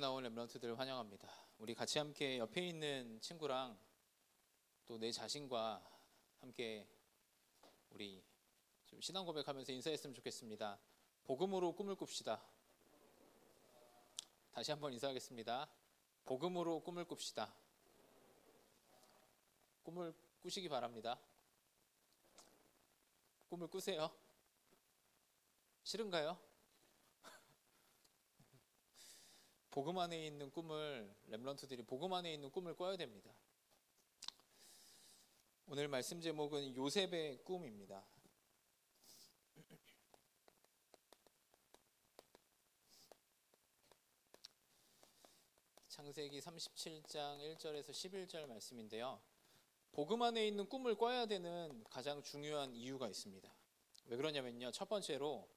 나온 렘넌트들 환영합니다. 우리 같이 함께 옆에 있는 친구랑 또 내 자신과 함께 우리 좀 신앙 고백하면서 인사했으면 좋겠습니다. 복음으로 꿈을 꿉시다. 다시 한번 인사하겠습니다. 복음으로 꿈을 꿉시다. 꿈을 꾸시기 바랍니다. 꿈을 꾸세요. 싫은가요? 복음 안에 있는 꿈을, 렘넌트들이 복음 안에 있는 꿈을 꿔야 됩니다. 오늘 말씀 제목은 요셉의 꿈입니다. 창세기 37장 1절에서 11절 말씀인데요. 복음 안에 있는 꿈을 꿔야 되는 가장 중요한 이유가 있습니다. 왜 그러냐면요, 첫 번째로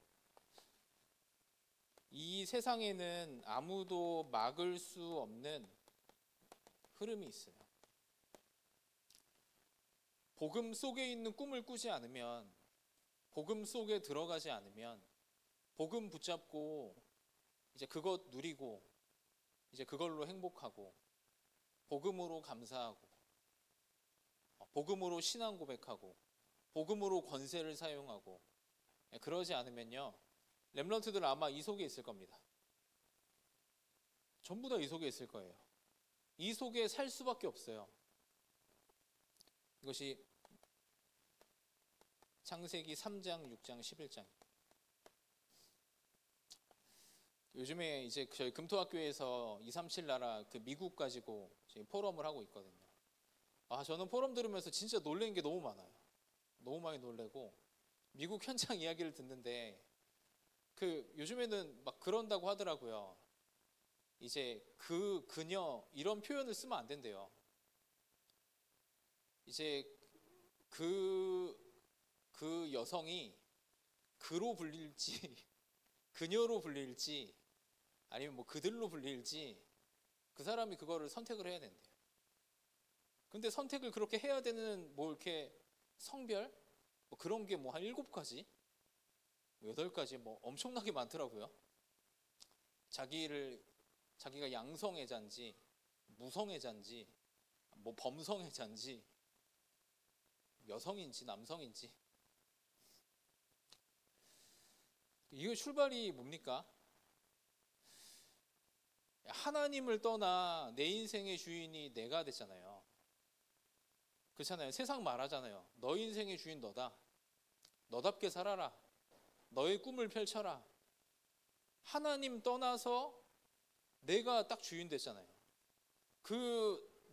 이 세상에는 아무도 막을 수 없는 흐름이 있어요. 복음 속에 있는 꿈을 꾸지 않으면, 복음 속에 들어가지 않으면, 복음 붙잡고 이제 그것 누리고 이제 그걸로 행복하고 복음으로 감사하고 복음으로 신앙 고백하고 복음으로 권세를 사용하고 그러지 않으면요, 렘넌트들 아마 이 속에 있을 겁니다. 전부 다 이 속에 있을 거예요. 이 속에 살 수밖에 없어요. 이것이 창세기 3장, 6장, 11장. 요즘에 이제 저희 금토학교에서 237 나라 그 미국 가지고 지금 포럼을 하고 있거든요. 저는 포럼 들으면서 진짜 놀란 게 너무 많아요. 너무 많이 놀래고, 미국 현장 이야기를 듣는데 요즘에는 막 그런다고 하더라고요. 이제 그녀 이런 표현을 쓰면 안 된대요. 이제 그 여성이 그로 불릴지 그녀로 불릴지 아니면 뭐 그들로 불릴지 그 사람이 그거를 선택을 해야 된대요. 근데 선택을 그렇게 해야 되는 뭐 이렇게 성별 뭐 그런 게 뭐 한 7가지 8가지 뭐 엄청나게 많더라고요. 자기가 양성애자인지 무성애자인지 뭐 범성애자인지 여성인지 남성인지. 이거 출발이 뭡니까? 하나님을 떠나 내 인생의 주인이 내가 됐잖아요. 그렇잖아요. 세상 말하잖아요. 너 인생의 주인 너다. 너답게 살아라. 너의 꿈을 펼쳐라. 하나님 떠나서 내가 딱 주인 됐잖아요.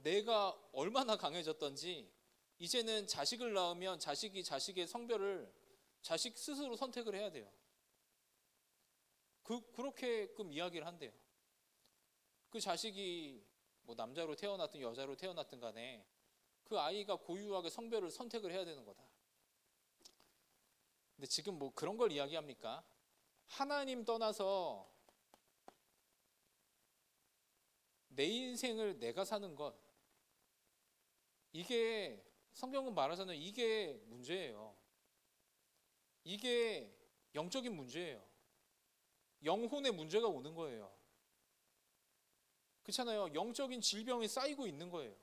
내가 얼마나 강해졌던지 이제는 자식을 낳으면 자식이 자식의 성별을 자식 스스로 선택을 해야 돼요. 그렇게끔 이야기를 한대요. 그 자식이 뭐 남자로 태어났든 여자로 태어났든 간에 그 아이가 고유하게 성별을 선택을 해야 되는 거다. 근데 지금 뭐 그런 걸 이야기합니까? 하나님 떠나서 내 인생을 내가 사는 것, 이게 성경은 말하잖아요. 이게 문제예요. 이게 영적인 문제예요. 영혼의 문제가 오는 거예요. 그렇잖아요. 영적인 질병이 쌓이고 있는 거예요.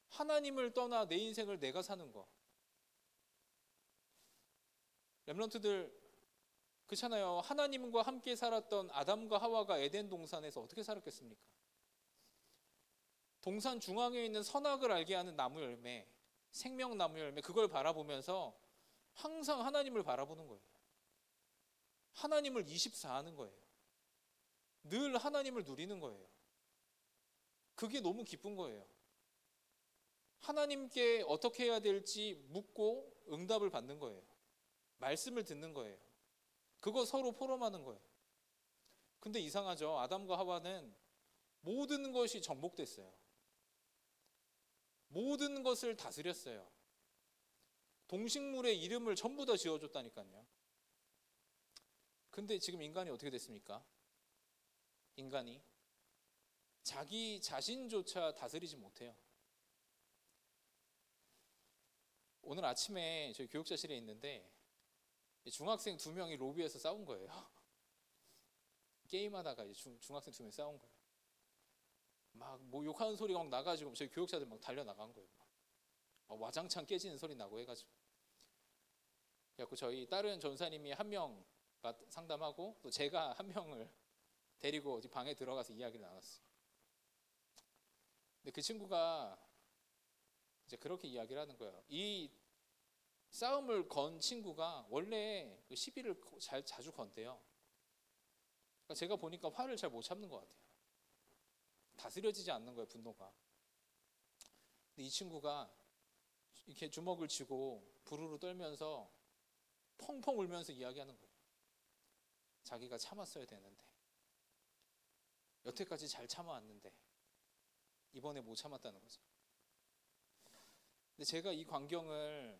하나님을 떠나 내 인생을 내가 사는 거. 렘넌트들 그렇잖아요. 하나님과 함께 살았던 아담과 하와가 에덴 동산에서 어떻게 살았겠습니까? 동산 중앙에 있는 선악을 알게 하는 나무 열매, 생명나무 열매, 그걸 바라보면서 항상 하나님을 바라보는 거예요. 하나님을 24하는 거예요. 늘 하나님을 누리는 거예요. 그게 너무 기쁜 거예요. 하나님께 어떻게 해야 될지 묻고 응답을 받는 거예요. 말씀을 듣는 거예요. 그거 서로 포럼하는 거예요. 근데 이상하죠. 아담과 하와는 모든 것이 정복됐어요. 모든 것을 다스렸어요. 동식물의 이름을 전부 다 지어줬다니까요. 근데 지금 인간이 어떻게 됐습니까? 인간이 자기 자신조차 다스리지 못해요. 오늘 아침에 저희 교육자실에 있는데 중학생 2명이 로비에서 싸운 거예요. 게임하다가 이제 중학생 2명 싸운 거예요. 막 뭐 욕하는 소리가 막 나가지고 저희 교육자들 막 달려 나간 거예요. 막 와장창 깨지는 소리 나고 해가지고. 그래갖고 저희 다른 전사님이 한 명가 상담하고 또 제가 한 명을 데리고 어디 방에 들어가서 이야기를 나눴어요. 근데 그 친구가 이제 그렇게 이야기를 하는 거예요. 이 싸움을 건 친구가 원래 시비를 자주 건대요. 그러니까 제가 보니까 화를 잘 못 참는 것 같아요. 다스려지지 않는 거예요, 분노가. 근데 이 친구가 이렇게 주먹을 쥐고 부르르 떨면서 펑펑 울면서 이야기하는 거예요. 자기가 참았어야 되는데, 여태까지 잘 참아왔는데 이번에 못 참았다는 거죠. 근데 제가 이 광경을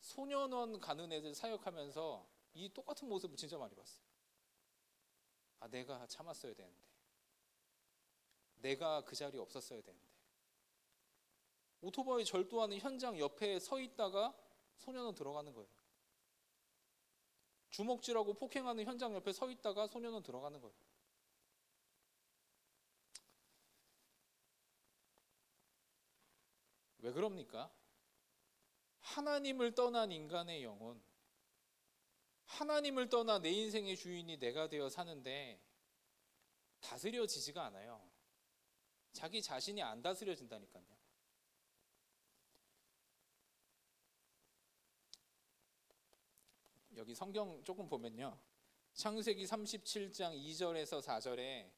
소년원 가는 애들 사역하면서 이 똑같은 모습을 진짜 많이 봤어요. 아, 내가 참았어야 되는데, 내가 그 자리에 없었어야 되는데. 오토바이 절도하는 현장 옆에 서 있다가 소년원 들어가는 거예요. 주먹질하고 폭행하는 현장 옆에 서 있다가 소년원 들어가는 거예요. 왜 그럽니까? 하나님을 떠난 인간의 영혼, 하나님을 떠나 내 인생의 주인이 내가 되어 사는데 다스려지지가 않아요. 자기 자신이 안 다스려진다니까요. 여기 성경 조금 보면요, 창세기 37장 2절에서 4절에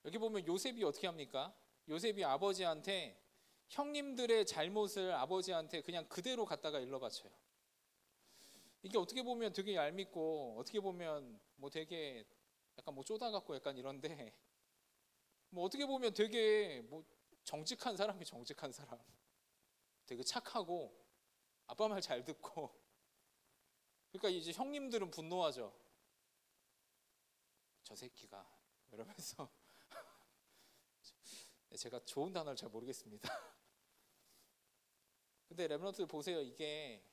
여기 보면 요셉이 어떻게 합니까? 요셉이 아버지한테 형님들의 잘못을 아버지한테 그냥 그대로 갖다가 일러 바쳐요. 이게 어떻게 보면 되게 얄밉고, 어떻게 보면 뭐 되게 약간 뭐 쪼다같고 약간 이런데, 뭐 어떻게 보면 되게 뭐 정직한 사람이 정직한 사람, 되게 착하고 아빠 말 잘 듣고. 그러니까 이제 형님들은 분노하죠. 저 새끼가 이러면서. 제가 좋은 단어를 잘 모르겠습니다. 근데 렘넌트 보세요. 이게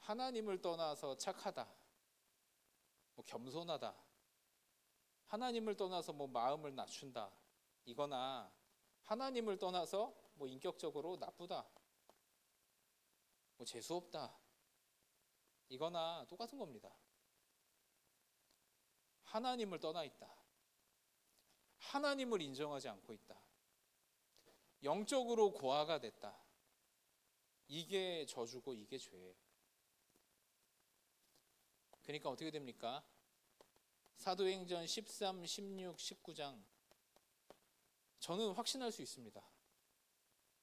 하나님을 떠나서 착하다, 뭐 겸손하다, 하나님을 떠나서 뭐 마음을 낮춘다, 이거나 하나님을 떠나서 뭐 인격적으로 나쁘다, 뭐 재수없다, 이거나 똑같은 겁니다. 하나님을 떠나 있다, 하나님을 인정하지 않고 있다, 영적으로 고아가 됐다, 이게 저주고 이게 죄예요. 그러니까 어떻게 됩니까? 사도행전 13, 16, 19장 저는 확신할 수 있습니다.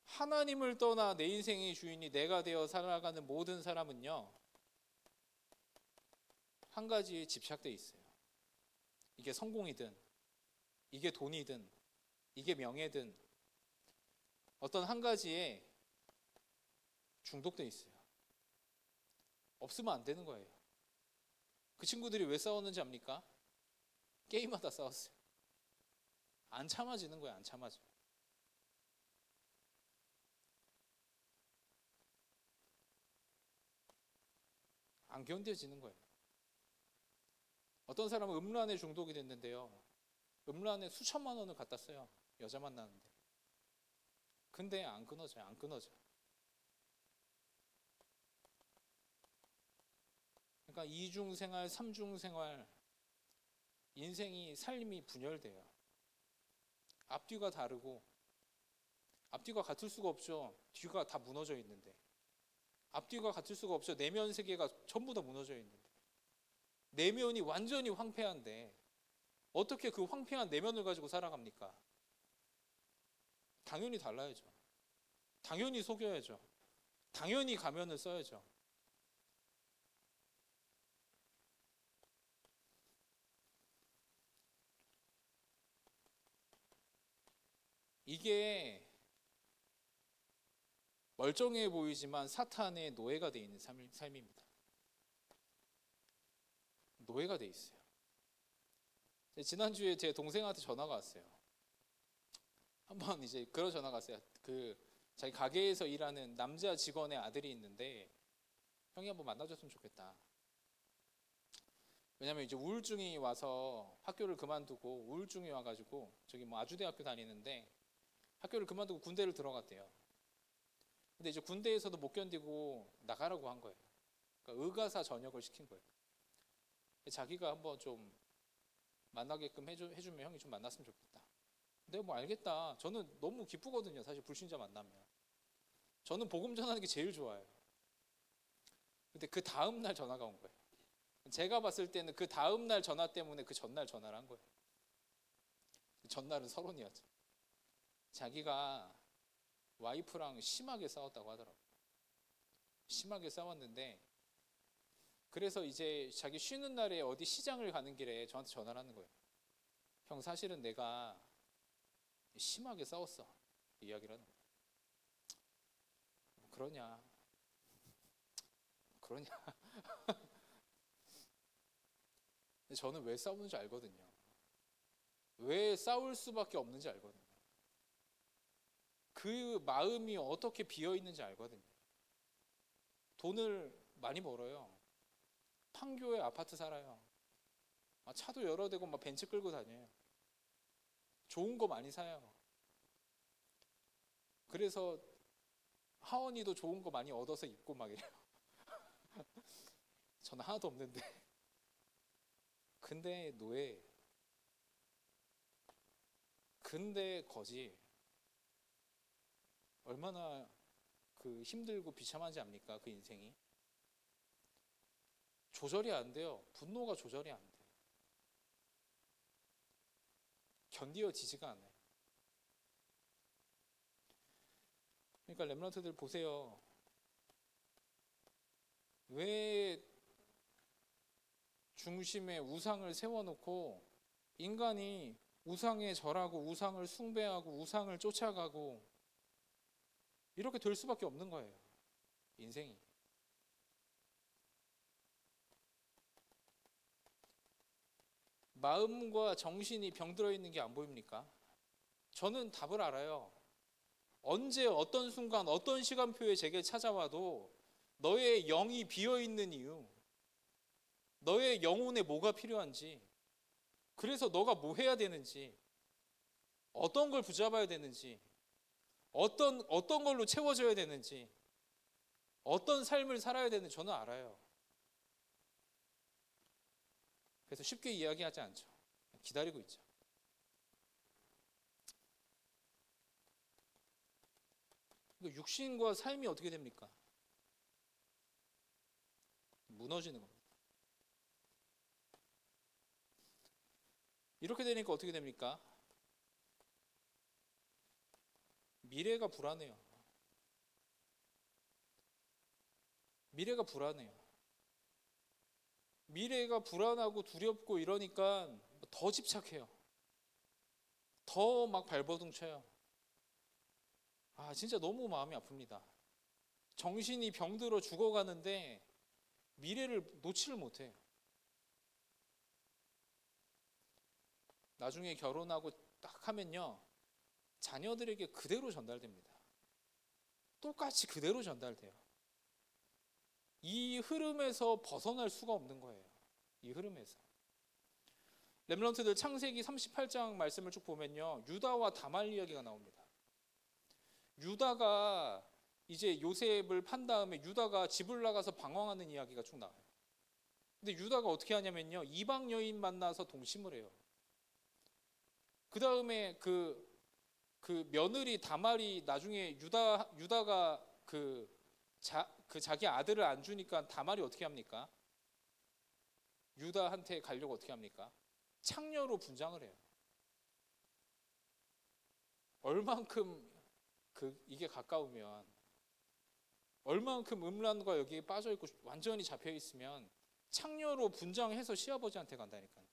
하나님을 떠나 내 인생의 주인이 내가 되어 살아가는 모든 사람은요, 한 가지에 집착되어 있어요. 이게 성공이든, 이게 돈이든, 이게 명예든 어떤 한 가지에 중독되어 있어요. 없으면 안 되는 거예요. 그 친구들이 왜 싸웠는지 압니까? 게임하다 싸웠어요. 안 참아지는 거예요. 안 참아져. 안 견뎌지는 거예요. 어떤 사람은 음란에 중독이 됐는데요, 음란에 수천만 원을 갖다 써요. 여자 만나는데. 근데 안 끊어져요. 안 끊어져. 그러니까 이중 생활, 삼중 생활, 인생이 삶이 분열돼요. 앞뒤가 다르고, 앞뒤가 같을 수가 없죠. 뒤가 다 무너져 있는데. 앞뒤가 같을 수가 없죠. 내면 세계가 전부 다 무너져 있는데. 내면이 완전히 황폐한데 어떻게 그 황폐한 내면을 가지고 살아갑니까? 당연히 달라야죠. 당연히 속여야죠. 당연히 가면을 써야죠. 이게 멀쩡해 보이지만 사탄의 노예가 되어 있는 삶입니다. 노예가 되어 있어요. 지난주에 제 동생한테 전화가 왔어요. 한번 이제 그런 전화가 왔어요. 그 자기 가게에서 일하는 남자 직원의 아들이 있는데 형이 한번 만나줬으면 좋겠다. 왜냐면 이제 우울증이 와서 학교를 그만두고 우울증이 와가지고 저기 뭐 아주대학교 다니는데 학교를 그만두고 군대를 들어갔대요. 근데 이제 군대에서도 못 견디고 나가라고 한 거예요. 그러니까 의가사 전역을 시킨 거예요. 자기가 한번 좀 만나게끔 해주면 형이 좀 만났으면 좋겠다. 근데 뭐 알겠다. 저는 너무 기쁘거든요. 사실 불신자 만나면. 저는 복음 전하는 게 제일 좋아요. 근데 그 다음 날 전화가 온 거예요. 제가 봤을 때는 그 다음 날 전화 때문에 그 전날 전화를 한 거예요. 전날은 서론이었죠. 자기가 와이프랑 심하게 싸웠다고 하더라고요. 심하게 싸웠는데 그래서 이제 자기 쉬는 날에 어디 시장을 가는 길에 저한테 전화를 하는 거예요. 형 사실은 내가 심하게 싸웠어. 이야기를 하는 거예요. 뭐 그러냐. 근데 저는 왜 싸우는지 알거든요. 왜 싸울 수밖에 없는지 알거든요. 그 마음이 어떻게 비어 있는지 알거든요. 돈을 많이 벌어요. 판교에 아파트 살아요. 차도 여러 대고 막 벤츠 끌고 다녀요. 좋은 거 많이 사요. 그래서 하원이도 좋은 거 많이 얻어서 입고 막 이래요. 저는 하나도 없는데. 근데 노예. 근데 거지. 얼마나 그 힘들고 비참한지 압니까? 그 인생이. 조절이 안 돼요. 분노가 조절이 안 돼요. 견디어지지가 않아요. 그러니까 렘넌트들 보세요. 왜 중심에 우상을 세워놓고 인간이 우상에 절하고 우상을 숭배하고 우상을 쫓아가고 이렇게 될 수밖에 없는 거예요. 인생이. 마음과 정신이 병들어 있는 게 안 보입니까? 저는 답을 알아요. 언제 어떤 순간 어떤 시간표에 제게 찾아와도 너의 영이 비어있는 이유, 너의 영혼에 뭐가 필요한지, 그래서 너가 뭐 해야 되는지, 어떤 걸 붙잡아야 되는지, 어떤 걸로 채워져야 되는지, 어떤 삶을 살아야 되는지 저는 알아요. 그래서 쉽게 이야기하지 않죠. 기다리고 있죠. 육신과 삶이 어떻게 됩니까? 무너지는 겁니다. 이렇게 되니까 어떻게 됩니까? 미래가 불안해요. 미래가 불안해요. 미래가 불안하고 두렵고 이러니까 더 집착해요. 더 막 발버둥 쳐요. 진짜 너무 마음이 아픕니다. 정신이 병들어 죽어가는데 미래를 놓지를 못해요. 나중에 결혼하고 딱 하면요, 자녀들에게 그대로 전달됩니다. 똑같이 그대로 전달돼요. 이 흐름에서 벗어날 수가 없는 거예요. 이 흐름에서. 렘넌트들 창세기 38장 말씀을 쭉 보면요, 유다와 다말 이야기가 나옵니다. 유다가 이제 요셉을 판 다음에 유다가 집을 나가서 방황하는 이야기가 쭉 나와요. 근데 유다가 어떻게 하냐면요, 이방 여인 만나서 동침을 해요. 그 다음에 그 며느리 다말이 나중에 유다가 자기 아들을 안 주니까 다말이 어떻게 합니까? 유다한테 가려고 어떻게 합니까? 창녀로 분장을 해요. 얼만큼 이게 가까우면, 얼만큼 음란과 여기에 빠져 있고 완전히 잡혀 있으면 창녀로 분장해서 시아버지한테 간다니까요.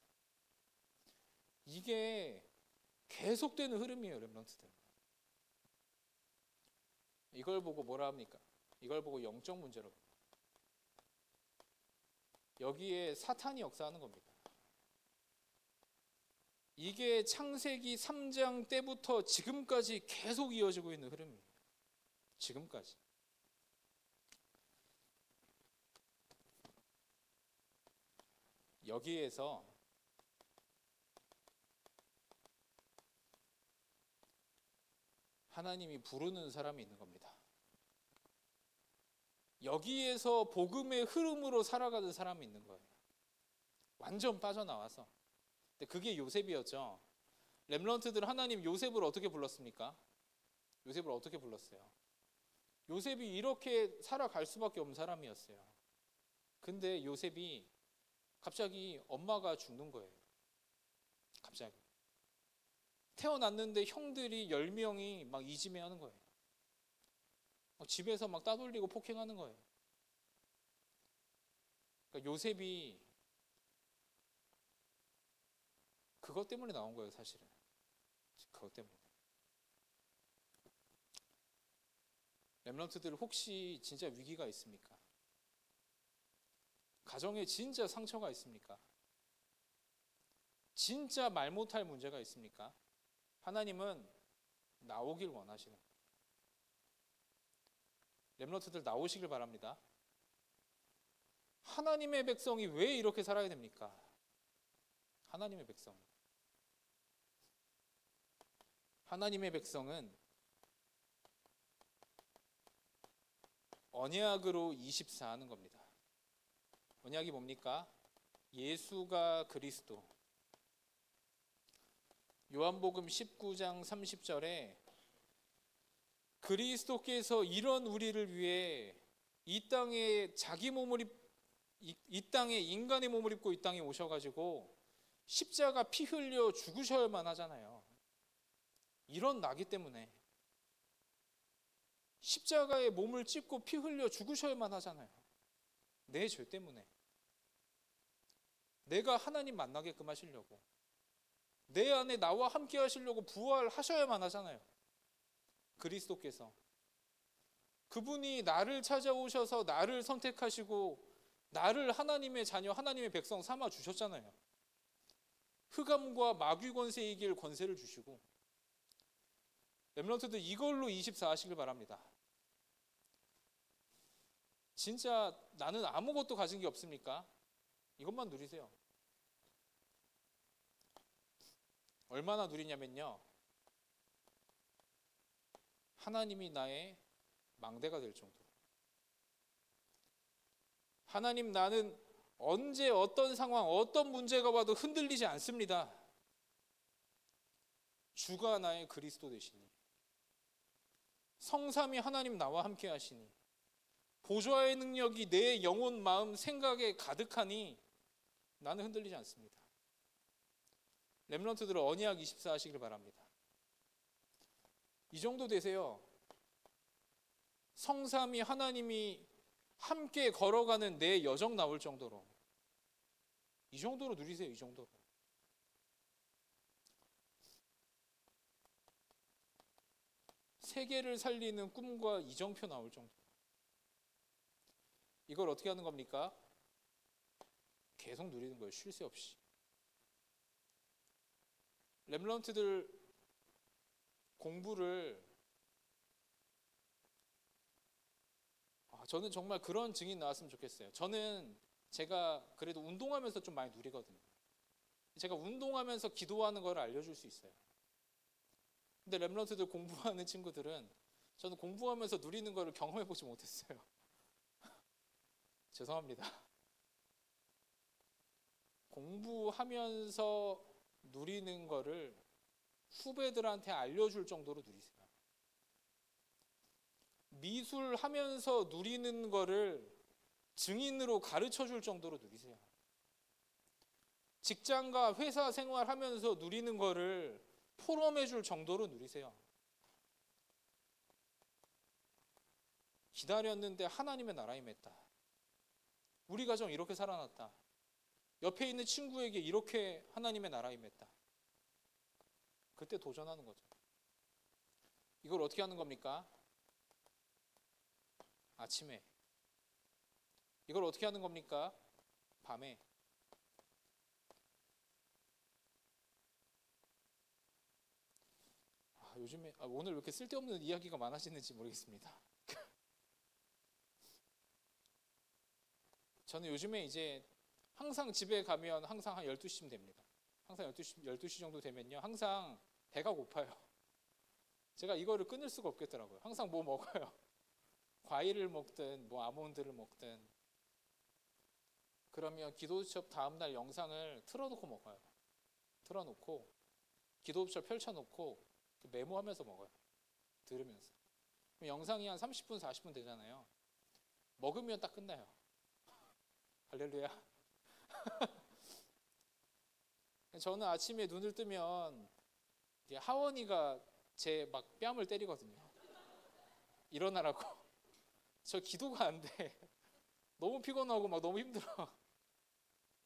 이게 계속되는 흐름이에요, 렘넌트들. 이걸 보고 뭐라 합니까? 이걸 보고 영적 문제로 봅니다. 여기에 사탄이 역사하는 겁니다. 이게 창세기 3장 때부터 지금까지 계속 이어지고 있는 흐름이에요. 지금까지. 여기에서 하나님이 부르는 사람이 있는 겁니다. 여기에서 복음의 흐름으로 살아가는 사람이 있는 거예요. 완전 빠져나와서. 근데 그게 요셉이었죠. 렘넌트들 하나님 요셉을 어떻게 불렀습니까? 요셉을 어떻게 불렀어요? 요셉이 이렇게 살아갈 수밖에 없는 사람이었어요. 근데 요셉이 갑자기 엄마가 죽는 거예요. 갑자기. 태어났는데 형들이 10명이 막 이지매하는 거예요. 집에서 막 따돌리고 폭행하는 거예요. 그러니까 요셉이 그것 때문에 나온 거예요, 사실은. 그것 때문에. 렘넌트들 혹시 진짜 위기가 있습니까? 가정에 진짜 상처가 있습니까? 진짜 말 못할 문제가 있습니까? 하나님은 나오길 원하시는 거예요. 렘넌트들 나오시길 바랍니다. 하나님의 백성이 왜 이렇게 살아야 됩니까? 하나님의 백성. 하나님의 백성은 언약으로 24하는 겁니다. 언약이 뭡니까? 예수가 그리스도. 요한복음 19장 30절에 그리스도께서 이런 우리를 위해 이 땅에 이 땅에 인간의 몸을 입고 이 땅에 오셔가지고 십자가 피 흘려 죽으셔야만 하잖아요. 이런 나기 때문에 십자가에 몸을 찢고 피 흘려 죽으셔야만 하잖아요. 내 죄 때문에. 내가 하나님 만나게끔 하시려고, 내 안에 나와 함께 하시려고 부활하셔야만 하잖아요. 그리스도께서. 그분이 나를 찾아오셔서 나를 선택하시고 나를 하나님의 자녀, 하나님의 백성 삼아 주셨잖아요. 흑암과 마귀 권세에 이길 권세를 주시고. 렘넌트들 이걸로 24 하시길 바랍니다. 진짜 나는 아무것도 가진 게 없습니까? 이것만 누리세요. 얼마나 누리냐면요, 하나님이 나의 망대가 될 정도로. 하나님, 나는 언제 어떤 상황, 어떤 문제가 와도 흔들리지 않습니다. 주가 나의 그리스도 되시니, 성삼위 하나님 나와 함께 하시니, 보좌의 능력이 내 영혼, 마음, 생각에 가득하니 나는 흔들리지 않습니다. 렘넌트들은 언약 24 하시길 바랍니다. 이 정도 되세요. 성삼위 하나님이 함께 걸어가는 내 여정 나올 정도로. 이 정도로 누리세요. 이 정도로. 세계를 살리는 꿈과 이정표 나올 정도. 이걸 어떻게 하는 겁니까? 계속 누리는 거예요. 쉴 새 없이. 렘넌트들 공부를, 저는 정말 그런 증인 나왔으면 좋겠어요. 제가 그래도 운동하면서 좀 많이 누리거든요. 제가 운동하면서 기도하는 걸 알려줄 수 있어요. 근데 렘넌트들 공부하는 친구들은 저는 공부하면서 누리는 걸 경험해보지 못했어요. 죄송합니다. 공부하면서 누리는 거를 후배들한테 알려줄 정도로 누리세요. 미술하면서 누리는 거를 증인으로 가르쳐줄 정도로 누리세요. 직장과 회사 생활하면서 누리는 거를 포럼해줄 정도로 누리세요. 기다렸는데 하나님의 나라에 맺다. 우리 가정 이렇게 살아났다. 옆에 있는 친구에게 이렇게 하나님의 나라에 맺다. 그때 도전하는 거죠. 이걸 어떻게 하는 겁니까? 아침에. 이걸 어떻게 하는 겁니까? 밤에. 요즘에 오늘 왜 이렇게 쓸데없는 이야기가 많아지는지 모르겠습니다. 저는 요즘에 이제 항상 집에 가면 항상 한 12시쯤 됩니다. 항상 12시 정도 되면요. 항상 배가 고파요. 제가 이거를 끊을 수가 없겠더라고요. 항상 뭐 먹어요. 과일을 먹든 뭐 아몬드를 먹든. 그러면 기도 수업 다음날 영상을 틀어놓고 먹어요. 틀어놓고 기도 수업 펼쳐놓고 메모하면서 먹어요. 들으면서. 그럼 영상이 한 30분 40분 되잖아요. 먹으면 딱 끝나요. 할렐루야. 저는 아침에 눈을 뜨면 하원이가 제 막 뺨을 때리거든요. 일어나라고. 저 기도가 안 돼. 너무 피곤하고 막 너무 힘들어.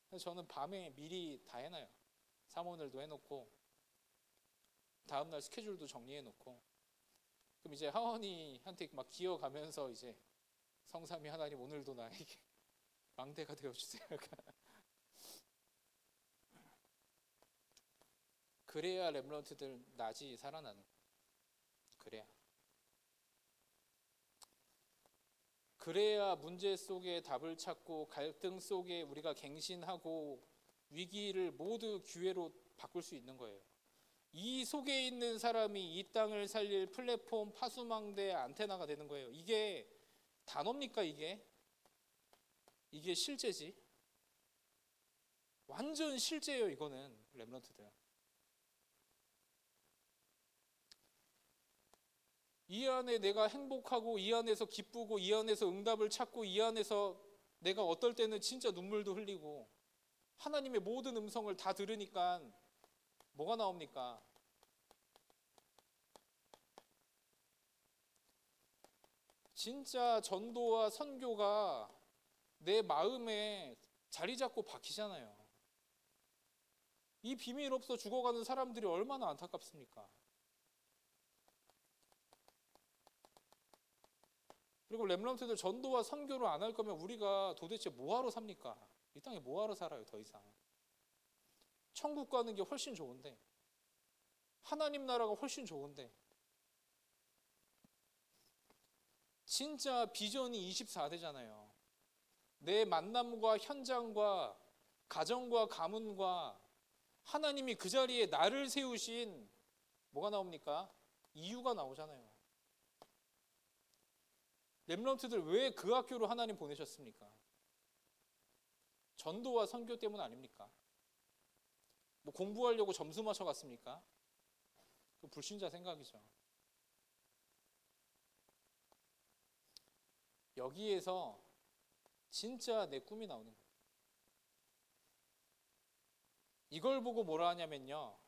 그래서 저는 밤에 미리 다 해놔요. 사모늘도 해놓고 다음날 스케줄도 정리해놓고. 그럼 이제 하원이한테 막 기어가면서 이제 성삼위 하나님 오늘도 나에게 망대가 되어주세요. 그래야 렘넌트들 낮이 살아나는 거예요. 그래야 문제 속에 답을 찾고 갈등 속에 우리가 갱신하고 위기를 모두 기회로 바꿀 수 있는 거예요. 이 속에 있는 사람이 이 땅을 살릴 플랫폼 파수망대 안테나가 되는 거예요. 이게 단어입니까? 이게 실제지. 완전 실제예요. 이거는 렘넌트들. 이 안에 내가 행복하고 이 안에서 기쁘고 이 안에서 응답을 찾고 이 안에서 내가 어떨 때는 진짜 눈물도 흘리고 하나님의 모든 음성을 다 들으니까 뭐가 나옵니까? 진짜 전도와 선교가 내 마음에 자리 잡고 박히잖아요. 이 비밀 없어 죽어가는 사람들이 얼마나 안타깝습니까? 그리고 렘넌트들 전도와 선교를 안 할 거면 우리가 도대체 뭐하러 삽니까? 이 땅에 뭐하러 살아요? 더 이상. 천국 가는 게 훨씬 좋은데, 하나님 나라가 훨씬 좋은데, 진짜 비전이 24대잖아요. 내 만남과 현장과 가정과 가문과 하나님이 그 자리에 나를 세우신 뭐가 나옵니까? 이유가 나오잖아요. 렘넌트들 왜 그 학교로 하나님 보내셨습니까? 전도와 선교 때문 아닙니까? 뭐 공부하려고 점수 맞춰 갔습니까? 그 불신자 생각이죠. 여기에서 진짜 내 꿈이 나오는 거예요. 이걸 보고 뭐라 하냐면요.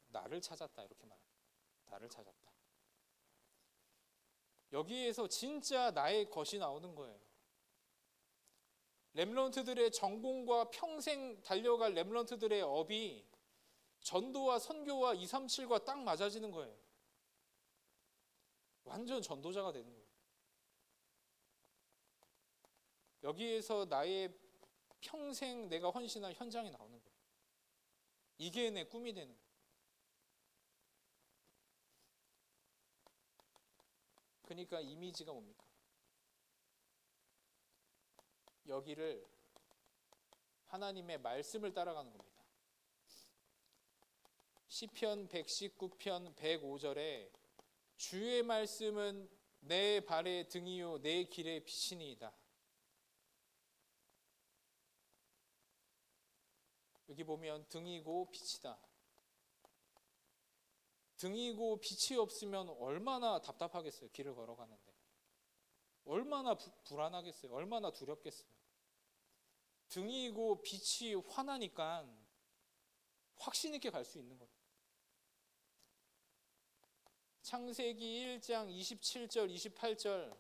나를 찾았다 이렇게 말합니다. 나를 찾았다. 여기에서 진짜 나의 것이 나오는 거예요. 렘넌트들의 전공과 평생 달려갈 렘넌트들의 업이 전도와 선교와 237과 딱 맞아지는 거예요. 완전 전도자가 되는 거예요. 여기에서 나의 평생 내가 헌신할 현장이 나오는 거예요. 이게 내 꿈이 되는 거예요. 그러니까 이미지가 뭡니까? 여기를 하나님의 말씀을 따라가는 겁니다. 시편 119편 105절에 주의 말씀은 내 발의 등이요 내 길의 빛이니이다. 여기 보면 등이고 빛이다. 등이고 빛이 없으면 얼마나 답답하겠어요. 길을 걸어가는데. 얼마나 불안하겠어요. 얼마나 두렵겠어요. 등이고 빛이 환하니까 확신 있게 갈 수 있는 거예요. 창세기 1장 27절 28절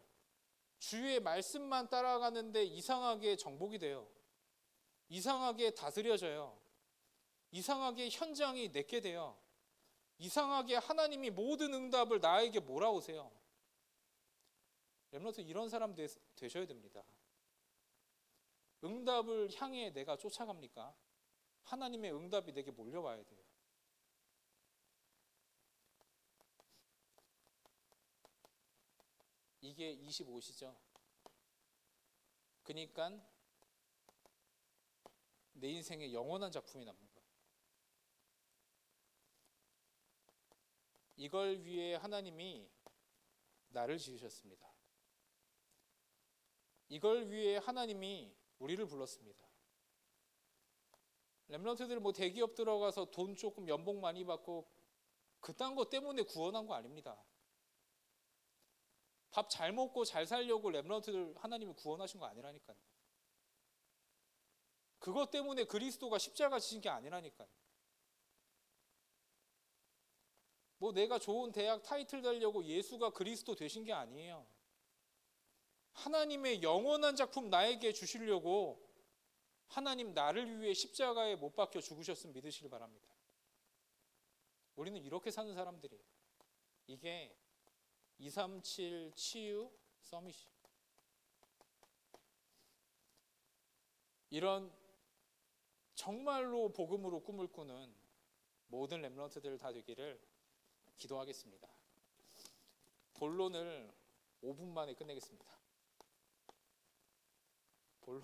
주의 말씀만 따라가는데 이상하게 정복이 돼요. 이상하게 다스려져요. 이상하게 현장이 내게 돼요. 이상하게 하나님이 모든 응답을 나에게 몰아오세요. 렘넌트 이런 사람 되셔야 됩니다. 응답을 향해 내가 쫓아갑니까? 하나님의 응답이 내게 몰려와야 돼요. 이게 25시죠. 그러니까 내 인생에 영원한 작품이 남는 거예요. 이걸 위해 하나님이 나를 지으셨습니다. 이걸 위해 하나님이 우리를 불렀습니다. 렘넌트들 뭐 대기업 들어가서 돈 조금 연봉 많이 받고 그딴 거 때문에 구원한 거 아닙니다. 밥 잘 먹고 잘 살려고 렘넌트들 하나님이 구원하신 거 아니라니까요. 그것 때문에 그리스도가 십자가 지신 게 아니라니까요. 뭐 내가 좋은 대학 타이틀 달려고 예수가 그리스도 되신 게 아니에요. 하나님의 영원한 작품 나에게 주시려고 하나님 나를 위해 십자가에 못 박혀 죽으셨음 믿으시길 바랍니다. 우리는 이렇게 사는 사람들이에요. 이게 237 치유 서밋이 이런 정말로 복음으로 꿈을 꾸는 모든 렘넌트들 다 되기를 기도하겠습니다. 본론을 5분 만에 끝내겠습니다. 본론.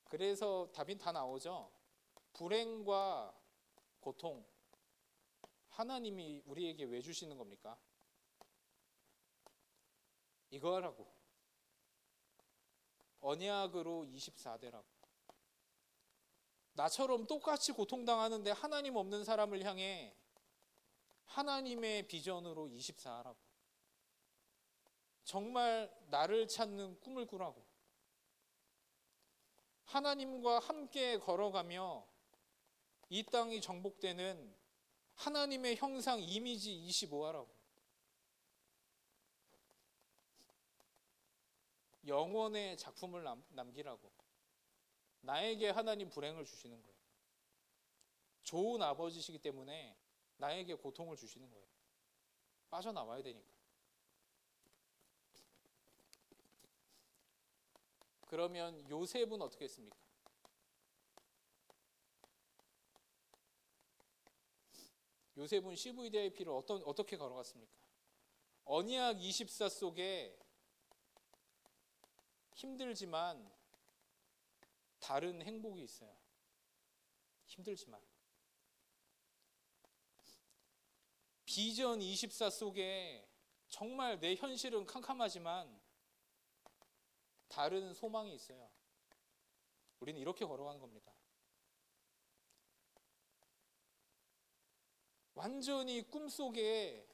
그래서 답이 다 나오죠. 불행과 고통 하나님이 우리에게 왜 주시는 겁니까? 이거 하라고. 언약으로 24대라고. 나처럼 똑같이 고통당하는데 하나님 없는 사람을 향해 하나님의 비전으로 24하라고. 정말 나를 찾는 꿈을 꾸라고. 하나님과 함께 걸어가며 이 땅이 정복되는 하나님의 형상 이미지 25하라고. 영원의 작품을 남기라고. 나에게 하나님 불행을 주시는 거예요. 좋은 아버지시기 때문에 나에게 고통을 주시는 거예요. 빠져나와야 되니까. 그러면 요셉은 어떻게 했습니까? 요셉은 CVDIP를 어떻게 걸어갔습니까? 언약 24 속에 힘들지만 다른 행복이 있어요. 힘들지만. 비전 24 속에 정말 내 현실은 캄캄하지만 다른 소망이 있어요. 우리는 이렇게 걸어가는 겁니다. 완전히 꿈속에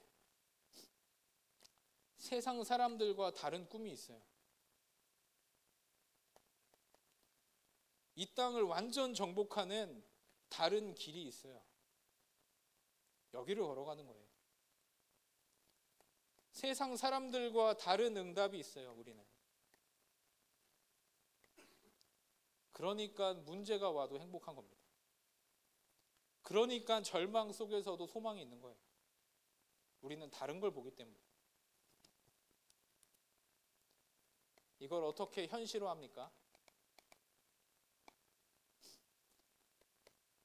세상 사람들과 다른 꿈이 있어요. 이 땅을 완전 정복하는 다른 길이 있어요. 여기를 걸어가는 거예요. 세상 사람들과 다른 응답이 있어요, 우리는. 그러니까 문제가 와도 행복한 겁니다. 그러니까 절망 속에서도 소망이 있는 거예요. 우리는 다른 걸 보기 때문에. 이걸 어떻게 현실화합니까?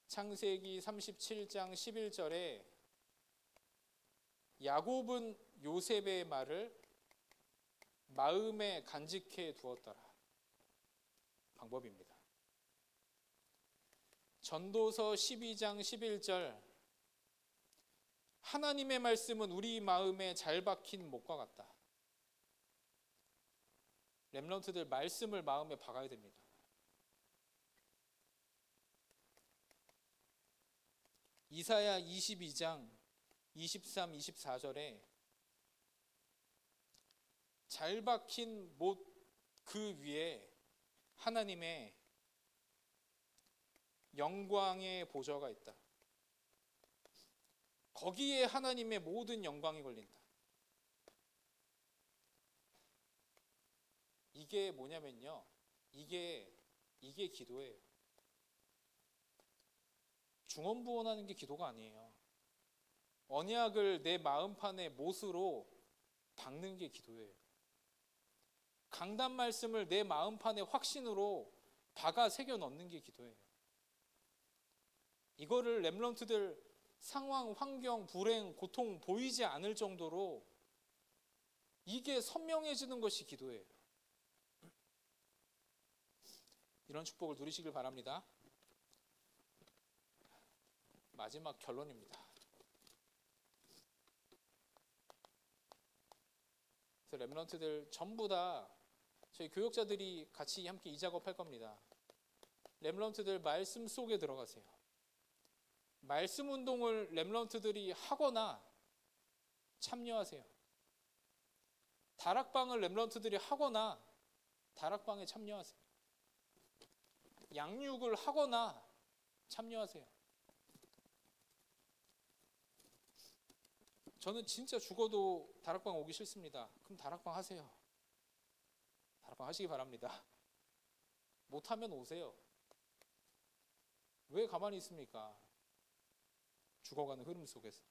창세기 37장 11절에 야곱은 요셉의 말을 마음에 간직해 두었더라. 방법입니다. 전도서 12장 11절 하나님의 말씀은 우리 마음에 잘 박힌 못과 같다. 렘넌트들 말씀을 마음에 박아야 됩니다. 이사야 22장 23, 24절에 잘 박힌 못 그 위에 하나님의 영광의 보좌가 있다. 거기에 하나님의 모든 영광이 걸린다. 이게 뭐냐면요. 이게 기도예요. 중언부언하는 게 기도가 아니에요. 언약을 내 마음판에 못으로 박는 게 기도예요. 강단 말씀을 내 마음판에 확신으로 박아 새겨 넣는 게 기도예요. 이거를 렘넌트들 상황, 환경, 불행, 고통 보이지 않을 정도로 이게 선명해지는 것이 기도예요. 이런 축복을 누리시길 바랍니다. 마지막 결론입니다. 그래서 렘넌트들 전부 다 저희 교역자들이 같이 함께 이 작업할 겁니다. 렘넌트들 말씀 속에 들어가세요. 말씀 운동을 렘넌트들이 하거나 참여하세요. 다락방을 렘넌트들이 하거나 다락방에 참여하세요. 양육을 하거나 참여하세요. 저는 진짜 죽어도 다락방 오기 싫습니다. 그럼 다락방 하세요. 다락방 하시기 바랍니다. 못하면 오세요. 왜 가만히 있습니까? 죽어가는 흐름 속에서.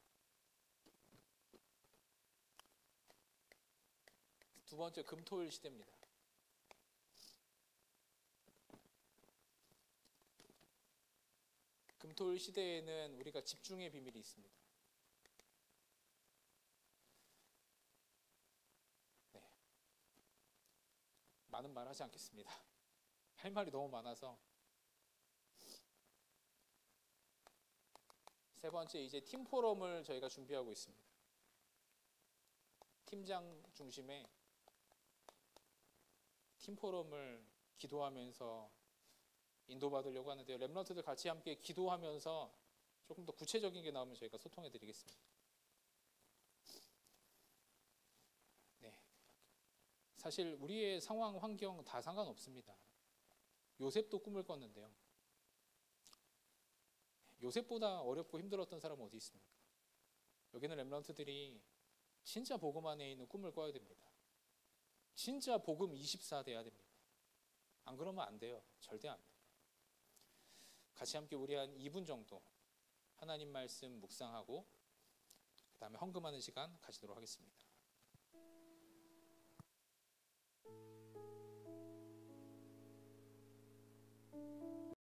두 번째, 금토일 시대입니다. 금토일 시대에는 우리가 집중의 비밀이 있습니다. 네. 많은 말 하지 않겠습니다. 할 말이 너무 많아서. 세 번째, 이제 팀 포럼을 저희가 준비하고 있습니다. 팀장 중심의 팀 포럼을 기도하면서 인도받으려고 하는데요. 렘넌트들 같이 함께 기도하면서 조금 더 구체적인 게 나오면 저희가 소통해 드리겠습니다. 네. 사실 우리의 상황, 환경 다 상관없습니다. 요셉도 꿈을 꿨는데요. 요셉보다 어렵고 힘들었던 사람은 어디 있습니까? 여기는 렘넌트들이 진짜 복음 안에 있는 꿈을 꿔야 됩니다. 진짜 복음 24 돼야 됩니다. 안 그러면 안 돼요. 절대 안 돼요. 같이 함께 우리 한 2분 정도 하나님 말씀 묵상하고 그 다음에 헌금하는 시간 가지도록 하겠습니다.